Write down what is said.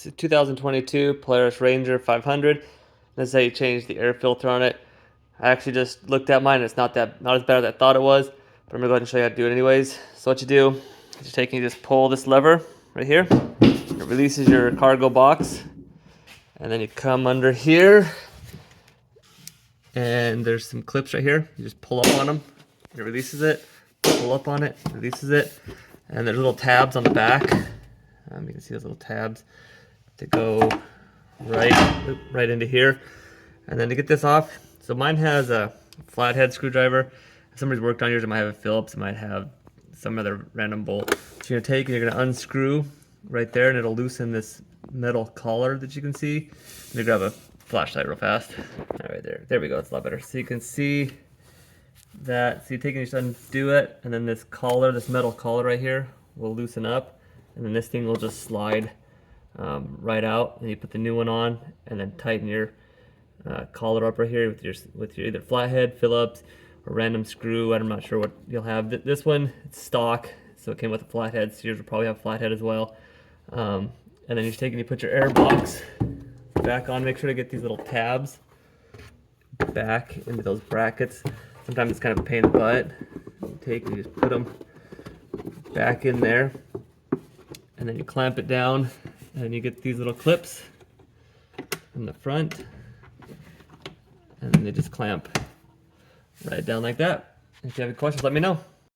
It's a 2022 Polaris Ranger 500. This is how you change the air filter on it. I actually just looked at mine. It's not as bad as I thought it was, but I'm gonna go ahead and show you how to do it anyways. So what you do is you just pull this lever right here. It releases your cargo box, and then you come under here, and there's some clips right here. You just pull up on them. It releases it. Pull up on it. Releases it. And there's little tabs on the back. You can see those little tabs to go right into here. And then to get this off, so mine has a flathead screwdriver. If somebody's worked on yours, it might have a Phillips, it might have some other random bolt. So you're gonna take and you're gonna unscrew right there, and it'll loosen this metal collar that you can see. Let me grab a flashlight real fast. All right, there we go, it's a lot better. So you can see that, so you take and just undo it, and then this collar, this metal collar right here will loosen up, and then this thing will just slide right out, and you put the new one on, and then tighten your collar up right here with your either flathead, Phillips, or random screw. I'm not sure what you'll have. This one, it's stock, so it came with a flathead, so yours will probably have a flathead as well. And then you just take and you put your air box back on. Make sure to get these little tabs back into those brackets. Sometimes it's kind of a pain in the butt. You take and you just put them back in there, and then you clamp it down, and you get these little clips in the front, and then they just clamp right down like that. If you have any questions, let me know.